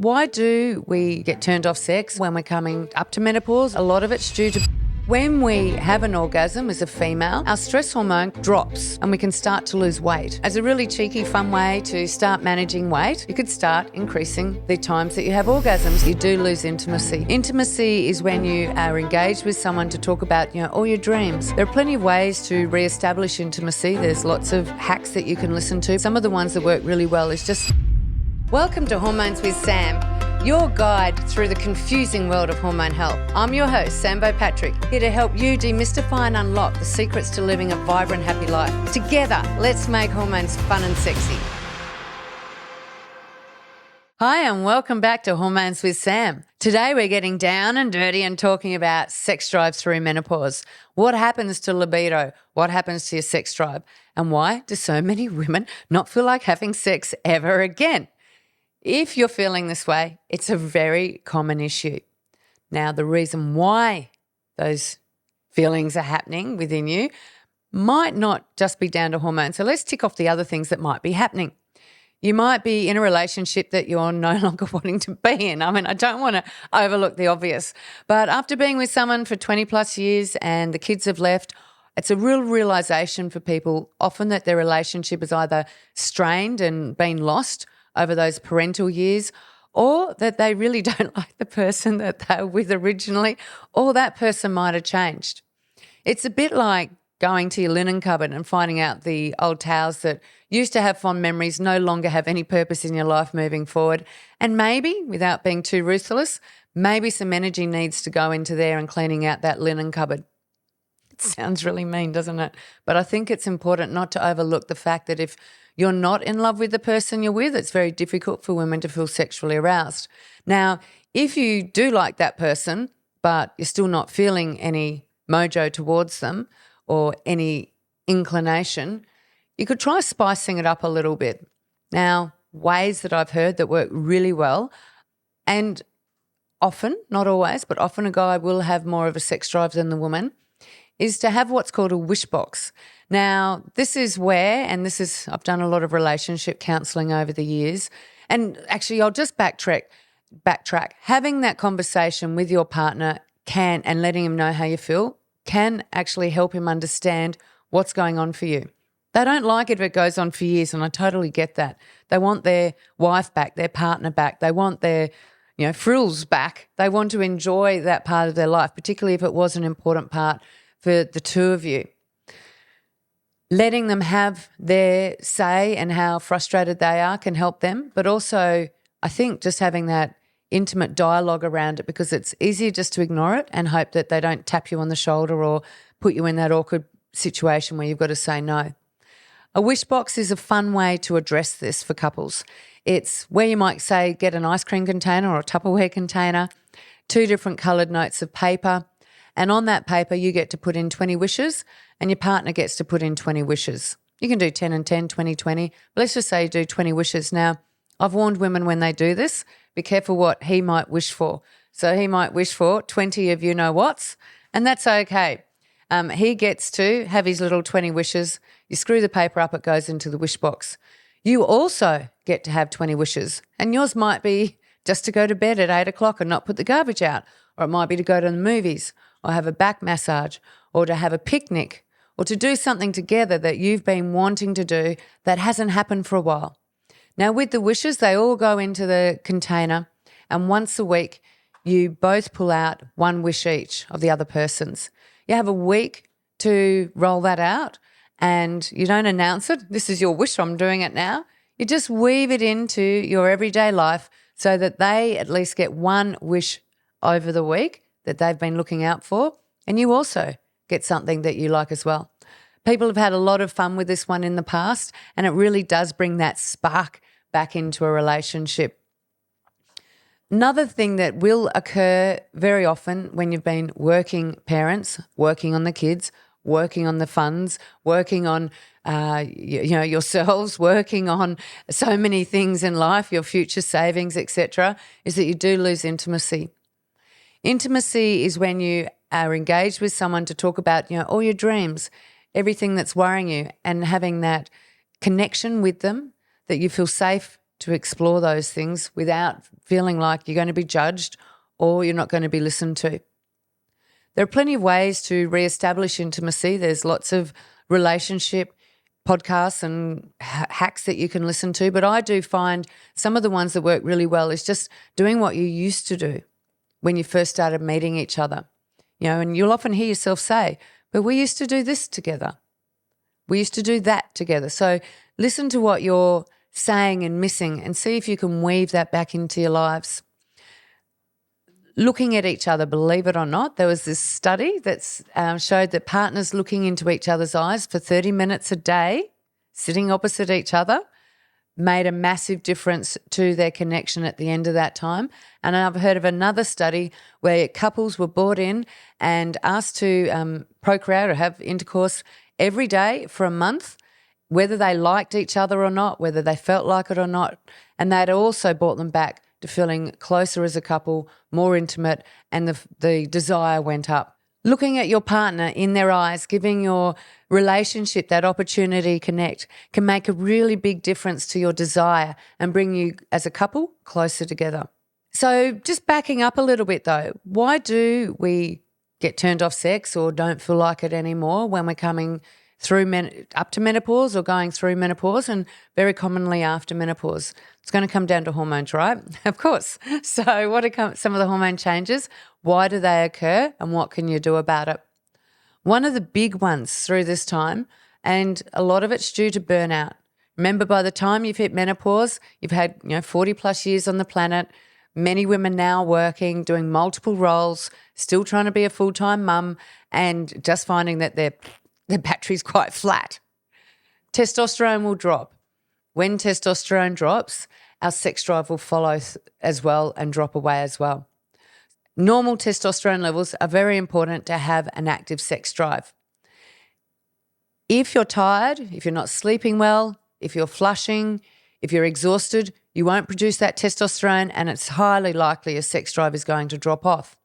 Why do we get turned off sex when we're coming up to menopause? A lot of it's due to when we have an orgasm as a female, our stress hormone drops and we can start to lose weight. As a really cheeky, fun way to start managing weight, you could start increasing the times that you have orgasms. You do lose intimacy. Intimacy is when you are engaged with someone to talk about, all your dreams. There are plenty of ways to reestablish intimacy. There's lots of hacks that you can listen to. Some of the ones that work really well is just... Welcome to Hormones with Sam, your guide through the confusing world of hormone health. I'm your host, Sam Beau Patrick, here to help you demystify and unlock the secrets to living a vibrant, happy life. Together, let's make hormones fun and sexy. Hi, and welcome back to Hormones with Sam. Today we're getting down and dirty and talking about sex drive through menopause. What happens to libido? What happens to your sex drive? And why do so many women not feel like having sex ever again? If you're feeling this way, it's a very common issue. Now, the reason why those feelings are happening within you might not just be down to hormones. So let's tick off the other things that might be happening. You might be in a relationship that you're no longer wanting to be in. I don't want to overlook the obvious. But after being with someone for 20 plus years and the kids have left, it's a real realization for people often that their relationship is either strained and been lost over those parental years, or that they really don't like the person that they were with originally, or that person might have changed. It's a bit like going to your linen cupboard and finding out the old towels that used to have fond memories no longer have any purpose in your life moving forward. And maybe, without being too ruthless, maybe some energy needs to go into there and cleaning out that linen cupboard. It sounds really mean, doesn't it? But I think it's important not to overlook the fact that if you're not in love with the person you're with, it's very difficult for women to feel sexually aroused. Now, if you do like that person, but you're still not feeling any mojo towards them or any inclination, you could try spicing it up a little bit. Now, ways that I've heard that work really well, and often, not always, but often a guy will have more of a sex drive than the woman, is to have what's called a wish box. Now, this is where, and I've done a lot of relationship counselling over the years, and actually I'll just backtrack. Having that conversation with your partner and letting him know how you feel can actually help him understand what's going on for you. They don't like it if it goes on for years, and I totally get that. They want their wife back, their partner back. They want their frills back. They want to enjoy that part of their life, particularly if it was an important part for the two of you. Letting them have their say and how frustrated they are can help them, but also I think just having that intimate dialogue around it, because it's easier just to ignore it and hope that they don't tap you on the shoulder or put you in that awkward situation where you've got to say no. A wish box is a fun way to address this for couples. It's where you might say get an ice cream container or a Tupperware container, 2 different coloured notes of paper, and on that paper you get to put in 20 wishes and your partner gets to put in 20 wishes. You can do 10 and 10, 20, 20. But let's just say you do 20 wishes. Now, I've warned women when they do this, be careful what he might wish for. So he might wish for 20 of you-know-whats, and that's okay. He gets to have his little 20 wishes. You screw the paper up, it goes into the wish box. You also get to have 20 wishes, and yours might be just to go to bed at 8 o'clock and not put the garbage out, or it might be to go to the movies, or have a back massage, or to have a picnic, or to do something together that you've been wanting to do that hasn't happened for a while. Now, with the wishes, they all go into the container, and once a week you both pull out 1 wish each of the other person's. You have a week to roll that out, and you don't announce it. This is your wish, I'm doing it now. You just weave it into your everyday life so that they at least get 1 wish over the week that they've been looking out for, and you also get something that you like as well. People have had a lot of fun with this one in the past, and it really does bring that spark back into a relationship. Another thing that will occur very often when you've been working parents, working on the kids, working on the funds, working on yourselves, working on so many things in life, your future savings, etc., is that you do lose intimacy. Intimacy is when you are engaged with someone to talk about, all your dreams, everything that's worrying you, and having that connection with them that you feel safe to explore those things without feeling like you're going to be judged or you're not going to be listened to. There are plenty of ways to reestablish intimacy. There's lots of relationship podcasts and hacks that you can listen to, but I do find some of the ones that work really well is just doing what you used to do when you first started meeting each other. And you'll often hear yourself say, but we used to do this together. We used to do that together. So listen to what you're saying and missing and see if you can weave that back into your lives. Looking at each other, believe it or not, there was this study that showed that partners looking into each other's eyes for 30 minutes a day, sitting opposite each other, made a massive difference to their connection at the end of that time. And I've heard of another study where couples were brought in and asked to procreate or have intercourse every day for a month, whether they liked each other or not, whether they felt like it or not, and that also brought them back to feeling closer as a couple, more intimate, and the desire went up. Looking at your partner in their eyes, giving your relationship that opportunity to connect can make a really big difference to your desire and bring you as a couple closer together. So just backing up a little bit though, why do we get turned off sex or don't feel like it anymore when we're coming through up to menopause or going through menopause, and very commonly after menopause? It's going to come down to hormones, right? Of course. So what are some of the hormone changes? Why do they occur and what can you do about it? One of the big ones through this time, and a lot of it's due to burnout. Remember, by the time you've hit menopause, you've had 40 plus years on the planet, many women now working, doing multiple roles, still trying to be a full-time mum, and just finding that their battery's quite flat. Testosterone will drop. When testosterone drops, our sex drive will follow as well and drop away as well. Normal testosterone levels are very important to have an active sex drive. If you're tired, if you're not sleeping well, if you're flushing, if you're exhausted, you won't produce that testosterone, and it's highly likely your sex drive is going to drop off.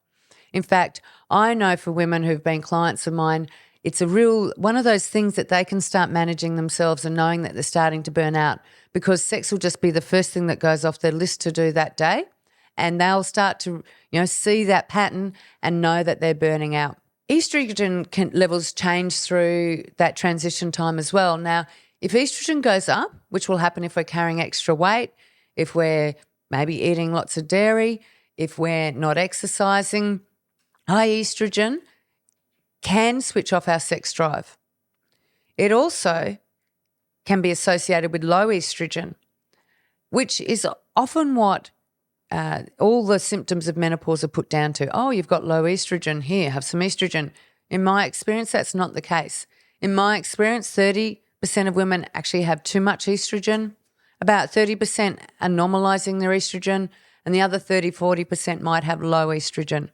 In fact, I know for women who've been clients of mine, it's a real one of those things that they can start managing themselves and knowing that they're starting to burn out, because sex will just be the first thing that goes off their list to do that day, and they'll start to see that pattern and know that they're burning out. Estrogen levels change through that transition time as well. Now, if estrogen goes up, which will happen if we're carrying extra weight, if we're maybe eating lots of dairy, if we're not exercising, high estrogen can switch off our sex drive. It also can be associated with low estrogen, which is often what all the symptoms of menopause are put down to. Oh, you've got low estrogen, here, have some estrogen. In my experience, that's not the case. In my experience, 30% of women actually have too much estrogen. About 30% are normalising their estrogen, and the other 40% might have low estrogen.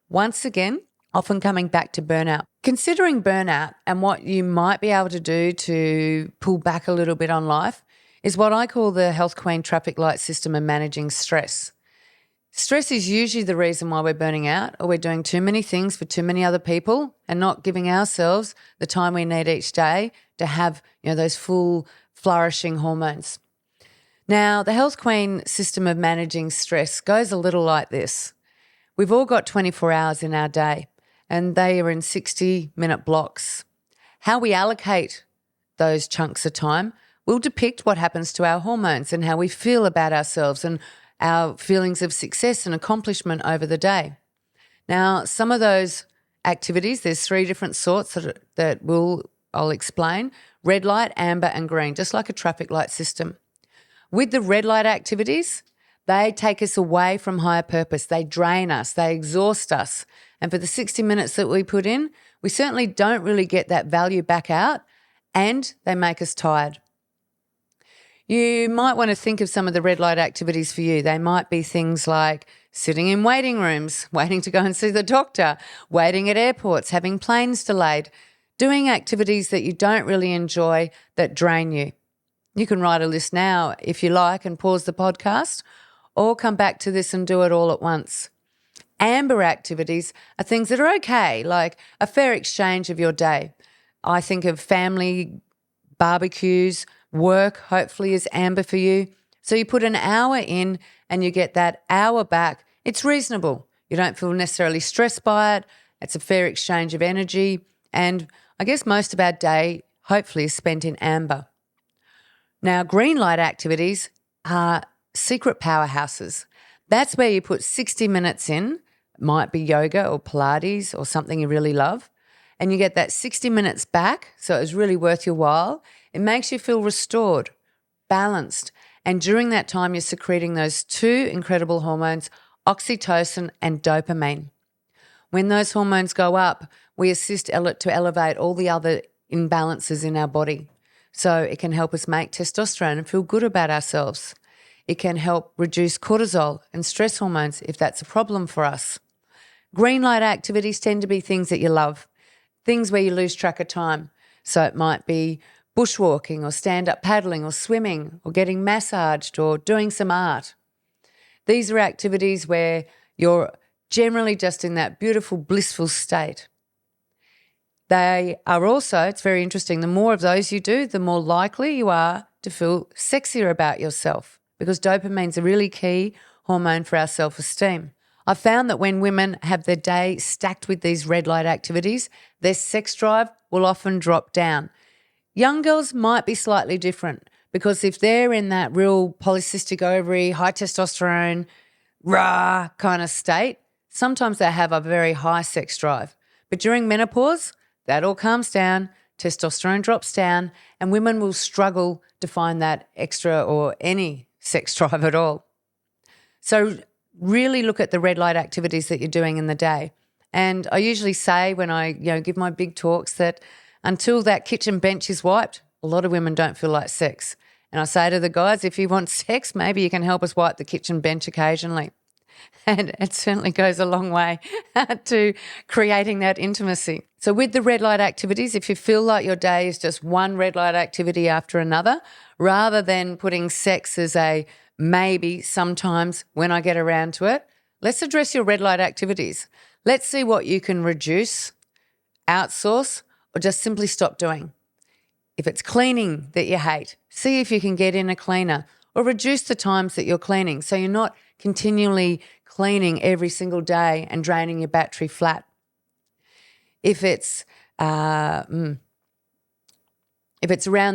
Once again, often coming back to burnout. Considering burnout and what you might be able to do to pull back a little bit on life is what I call the Health Queen traffic light system of managing stress. Stress is usually the reason why we're burning out, or we're doing too many things for too many other people and not giving ourselves the time we need each day to have those full flourishing hormones. Now, the Health Queen system of managing stress goes a little like this. We've all got 24 hours in our day, and they are in 60-minute blocks. How we allocate those chunks of time will depict what happens to our hormones and how we feel about ourselves and our feelings of success and accomplishment over the day. Now, some of those activities, there's 3 different sorts that I'll explain: red light, amber and green, just like a traffic light system. With the red light activities, they take us away from higher purpose. They drain us. They exhaust us. And for the 60 minutes that we put in, we certainly don't really get that value back out, and they make us tired. You might want to think of some of the red light activities for you. They might be things like sitting in waiting rooms, waiting to go and see the doctor, waiting at airports, having planes delayed, doing activities that you don't really enjoy that drain you. You can write a list now if you like and pause the podcast, or come back to this and do it all at once. Amber activities are things that are okay, like a fair exchange of your day. I think of family barbecues, work hopefully is amber for you. So you put an hour in and you get that hour back. It's reasonable. You don't feel necessarily stressed by it. It's a fair exchange of energy. And I guess most of our day hopefully is spent in amber. Now, green light activities are secret powerhouses. That's where you put 60 minutes in, might be yoga or Pilates or something you really love, and you get that 60 minutes back, so it's really worth your while. It makes you feel restored, balanced, and during that time you're secreting those two incredible hormones, oxytocin and dopamine. When those hormones go up, we assist to elevate all the other imbalances in our body. So it can help us make testosterone and feel good about ourselves. It can help reduce cortisol and stress hormones if that's a problem for us. Green light activities tend to be things that you love, things where you lose track of time. So it might be bushwalking or stand-up paddling or swimming or getting massaged or doing some art. These are activities where you're generally just in that beautiful, blissful state. They are also, it's very interesting, the more of those you do, the more likely you are to feel sexier about yourself because dopamine's a really key hormone for our self-esteem. I've found that when women have their day stacked with these red light activities, their sex drive will often drop down. Young girls might be slightly different because if they're in that real polycystic ovary, high testosterone, rah kind of state, sometimes they have a very high sex drive. But during menopause, that all calms down, testosterone drops down, and women will struggle to find that extra or any sex drive at all. So really look at the red light activities that you're doing in the day. And I usually say when I give my big talks that until that kitchen bench is wiped, a lot of women don't feel like sex. And I say to the guys, if you want sex, maybe you can help us wipe the kitchen bench occasionally. And it certainly goes a long way to creating that intimacy. So with the red light activities, if you feel like your day is just one red light activity after another, rather than putting sex as a maybe sometimes when I get around to it, let's address your red light activities. Let's see what you can reduce, outsource, or just simply stop doing. If it's cleaning that you hate, see if you can get in a cleaner or reduce the times that you're cleaning so you're not continually cleaning every single day and draining your battery flat. If it's around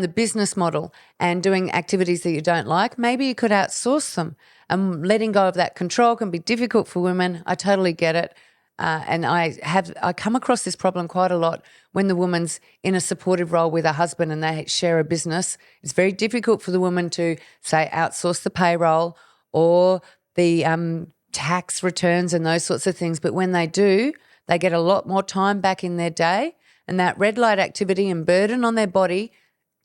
the business model and doing activities that you don't like, maybe you could outsource them. Letting go of that control can be difficult for women. I totally get it. And I come across this problem quite a lot when the woman's in a supportive role with her husband and they share a business. It's very difficult for the woman to, say, outsource the payroll or the tax returns and those sorts of things. But when they do, they get a lot more time back in their day and that red light activity and burden on their body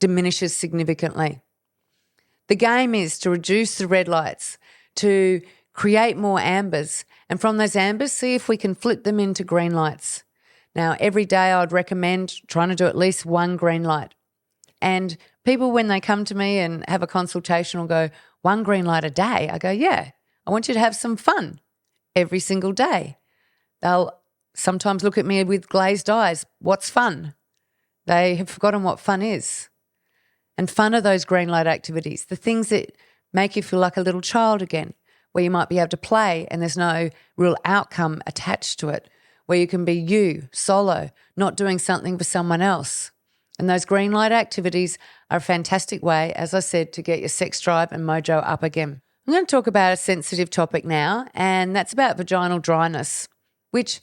diminishes significantly. The game is to reduce the red lights, to create more ambers, and from those ambers, see if we can flip them into green lights. Now, every day I would recommend trying to do at least one green light. And people, when they come to me and have a consultation, will go, 1 green light a day? I go, yeah, I want you to have some fun every single day. They'll sometimes look at me with glazed eyes. What's fun? They have forgotten what fun is. And fun are those green light activities, the things that make you feel like a little child again, where you might be able to play and there's no real outcome attached to it, where you can be you, solo, not doing something for someone else. And those green light activities are a fantastic way, as I said, to get your sex drive and mojo up again. I'm going to talk about a sensitive topic now, and that's about vaginal dryness, which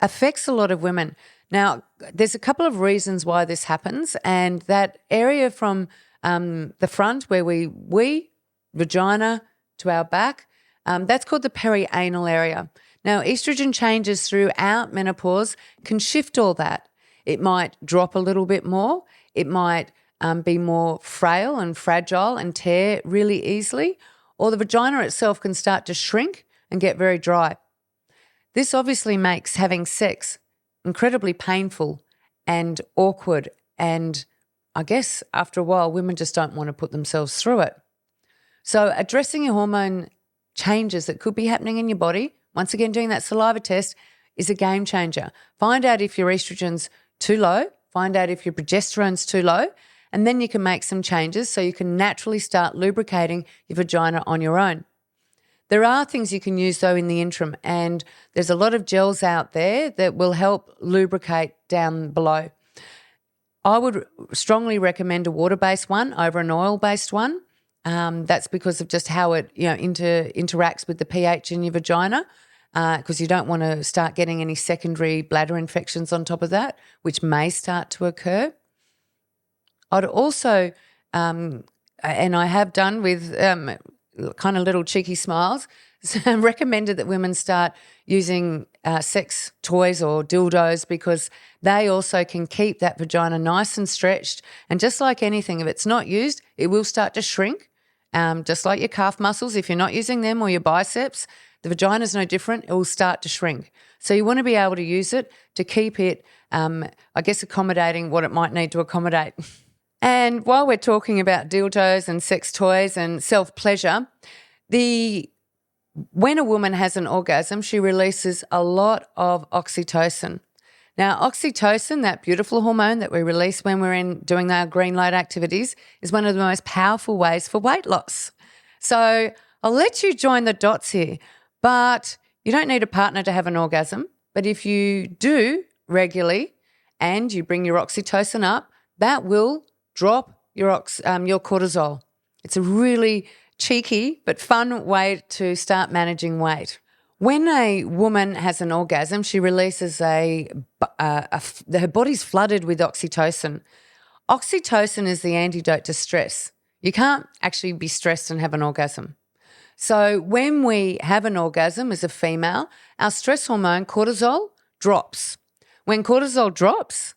affects a lot of women. Now, there's a couple of reasons why this happens, and that area from the front where we vagina to our back, that's called the perianal area. Now, estrogen changes throughout menopause can shift all that. It might drop a little bit more. It might be more frail and fragile and tear really easily, or the vagina itself can start to shrink and get very dry. This obviously makes having sex incredibly painful and awkward, and I guess after a while women just don't want to put themselves through it. So addressing your hormone changes that could be happening in your body, once again doing that saliva test, is a game changer. Find out if your estrogen's too low, find out if your progesterone's too low, and then you can make some changes so you can naturally start lubricating your vagina on your own. There are things you can use though in the interim, and there's a lot of gels out there that will help lubricate down below. I would strongly recommend a water-based one over an oil-based one. That's because of just how it interacts with the pH in your vagina, because you don't want to start getting any secondary bladder infections on top of that, which may start to occur. I'd also, and I have done with kind of little cheeky smiles, recommended that women start using sex toys or dildos, because they also can keep that vagina nice and stretched. And just like anything, if it's not used, it will start to shrink, just like your calf muscles. If you're not using them, or your biceps, the vagina is no different. It will start to shrink. So you want to be able to use it to keep it, accommodating what it might need to accommodate. And while we're talking about dildos and sex toys and self-pleasure, when a woman has an orgasm, she releases a lot of oxytocin. Now, oxytocin, that beautiful hormone that we release when we're doing our green light activities, is one of the most powerful ways for weight loss. So I'll let you join the dots here, but you don't need a partner to have an orgasm. But if you do regularly and you bring your oxytocin up, that will drop your cortisol. It's a really cheeky but fun way to start managing weight. When a woman has an orgasm, she releases her body's flooded with oxytocin. Oxytocin is the antidote to stress. You can't actually be stressed and have an orgasm. So when we have an orgasm as a female, our stress hormone cortisol drops. When cortisol drops,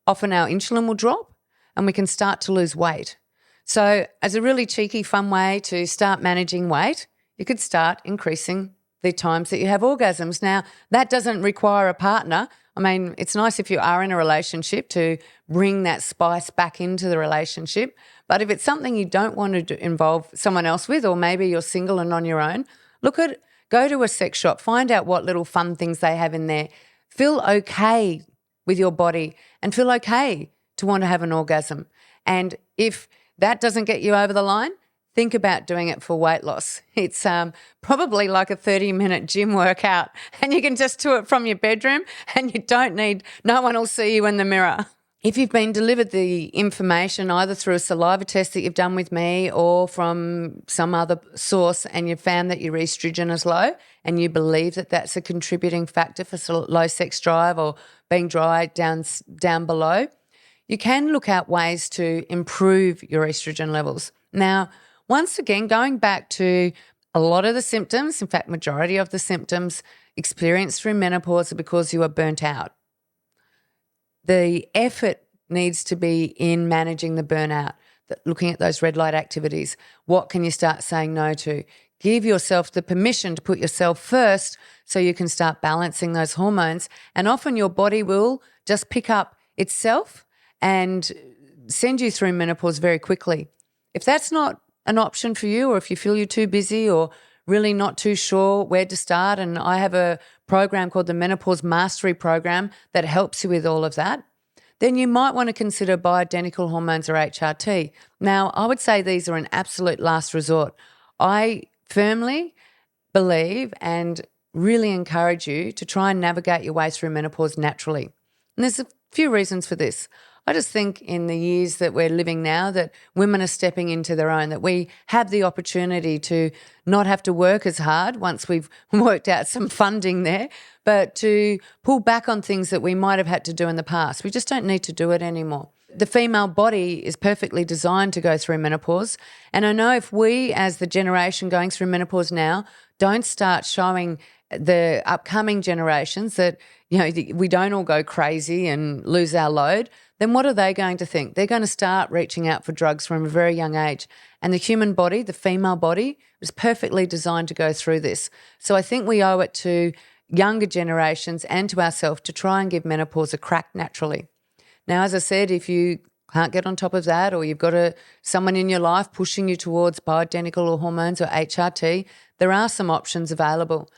often our insulin will drop and we can start to lose weight. So as a really cheeky, fun way to start managing weight, you could start increasing the times that you have orgasms. Now, that doesn't require a partner. I mean, it's nice if you are in a relationship to bring that spice back into the relationship. But if it's something you don't want to involve someone else with, or maybe you're single and on your own, go to a sex shop, find out what little fun things they have in there. Feel okay with your body and feel okay to want to have an orgasm. And if that doesn't get you over the line, think about doing it for weight loss. It's probably like a 30-minute gym workout, and you can just do it from your bedroom, and no one will see you in the mirror. If you've been delivered the information either through a saliva test that you've done with me or from some other source, and you've found that your estrogen is low and you believe that that's a contributing factor for low sex drive or being dry down below, you can look at ways to improve your estrogen levels. Now, once again, going back to a lot of the symptoms, in fact, majority of the symptoms experienced through menopause are because you are burnt out. The effort needs to be in managing the burnout, looking at those red light activities. What can you start saying no to? Give yourself the permission to put yourself first so you can start balancing those hormones. And often your body will just pick up itself and send you through menopause very quickly. If that's not an option for you, or if you feel you're too busy or really not too sure where to start, and I have a program called the Menopause Mastery Program that helps you with all of that, then you might want to consider bioidentical hormones or HRT. Now, I would say these are an absolute last resort. I firmly believe and really encourage you to try and navigate your way through menopause naturally. And there's a few reasons for this. I just think in the years that we're living now that women are stepping into their own, that we have the opportunity to not have to work as hard once we've worked out some funding there, but to pull back on things that we might have had to do in the past. We just don't need to do it anymore. The female body is perfectly designed to go through menopause. And I know if we, as the generation going through menopause now, don't start showing the upcoming generations that, we don't all go crazy and lose our load, then what are they going to think? They're going to start reaching out for drugs from a very young age. And the human body, the female body, is perfectly designed to go through this. So I think we owe it to younger generations and to ourselves to try and give menopause a crack naturally. Now, as I said, if you can't get on top of that, or you've got someone in your life pushing you towards bioidentical or hormones or HRT, there are some options available.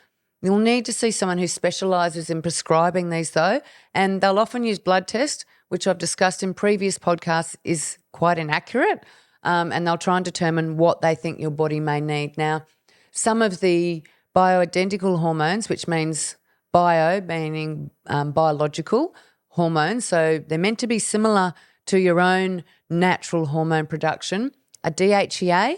You'll need to see someone who specialises in prescribing these though, and they'll often use blood test, which I've discussed in previous podcasts, is quite inaccurate, and they'll try and determine what they think your body may need. Now, some of the bioidentical hormones, which means bio meaning biological hormones, so they're meant to be similar to your own natural hormone production, are DHEA,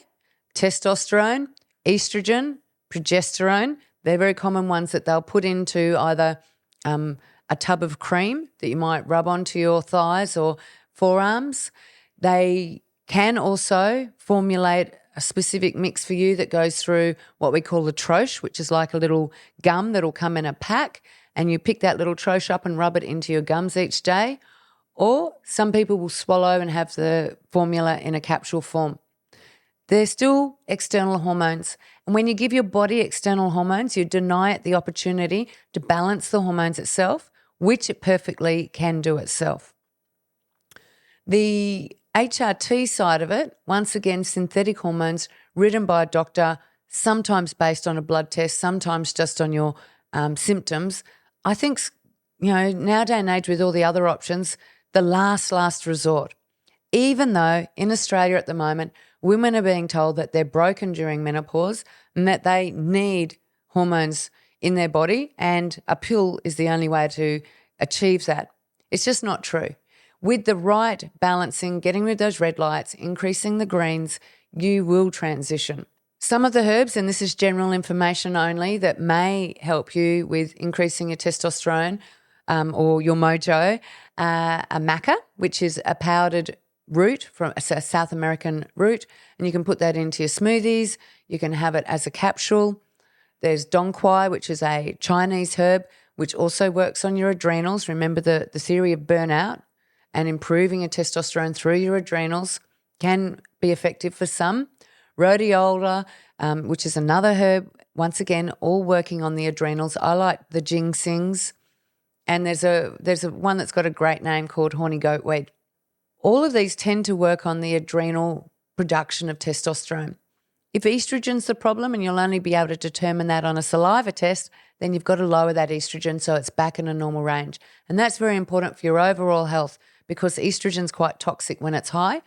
testosterone, estrogen, progesterone. They're very common ones that they'll put into either a tub of cream that you might rub onto your thighs or forearms. They can also formulate a specific mix for you that goes through what we call a troche, which is like a little gum that'll come in a pack, and you pick that little troche up and rub it into your gums each day. Or some people will swallow and have the formula in a capsule form. They're still external hormones. And when you give your body external hormones, you deny it the opportunity to balance the hormones itself, which it perfectly can do itself. The HRT side of it, once again, synthetic hormones written by a doctor, sometimes based on a blood test, sometimes just on your symptoms. I think, nowadays and age with all the other options, the last resort. Even though in Australia at the moment, women are being told that they're broken during menopause and that they need hormones in their body, and a pill is the only way to achieve that. It's just not true. With the right balancing, getting rid of those red lights, increasing the greens, you will transition. Some of the herbs, and this is general information only, that may help you with increasing your testosterone or your mojo, are maca, which is a powdered root from a South American root, and you can put that into your smoothies. You can have it as a capsule. There's dong quai, which is a Chinese herb, which also works on your adrenals. Remember the theory of burnout, and improving your testosterone through your adrenals can be effective for some. Rhodiola, which is another herb, once again, all working on the adrenals. I like the ginsengs, and there's a one that's got a great name called horny goatweed. All of these tend to work on the adrenal production of testosterone. If estrogen's the problem and you'll only be able to determine that on a saliva test, then you've got to lower that estrogen so it's back in a normal range. And that's very important for your overall health, because estrogen's quite toxic when it's high,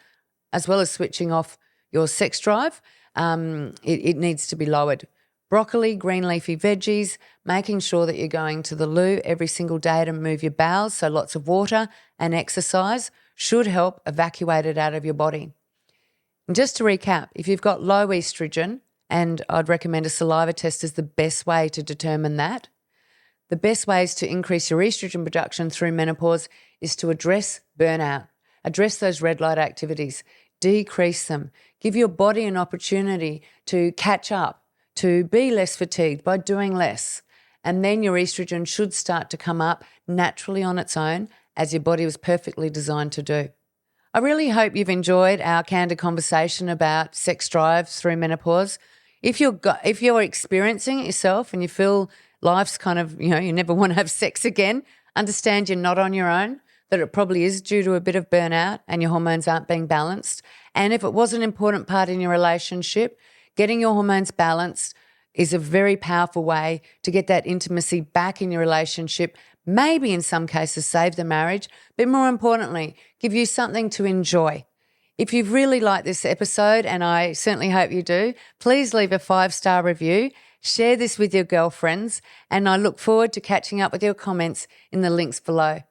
as well as switching off your sex drive. It needs to be lowered. Broccoli, green leafy veggies, making sure that you're going to the loo every single day to move your bowels, so lots of water and exercise should help evacuate it out of your body. And just to recap, if you've got low estrogen, and I'd recommend a saliva test is the best way to determine that, the best ways to increase your estrogen production through menopause is to address burnout, address those red light activities, decrease them, give your body an opportunity to catch up, to be less fatigued by doing less. And then your estrogen should start to come up naturally on its own, as your body was perfectly designed to do. I really hope you've enjoyed our candid conversation about sex drive through menopause. If you're experiencing it yourself and you feel life's kind of, you never want to have sex again, understand you're not on your own, that it probably is due to a bit of burnout and your hormones aren't being balanced. And if it was an important part in your relationship, getting your hormones balanced is a very powerful way to get that intimacy back in your relationship, maybe in some cases save the marriage, but more importantly, give you something to enjoy. If you've really liked this episode, and I certainly hope you do, please leave a 5-star review, share this with your girlfriends, and I look forward to catching up with your comments in the links below.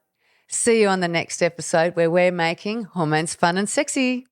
See you on the next episode, where we're making hormones fun and sexy.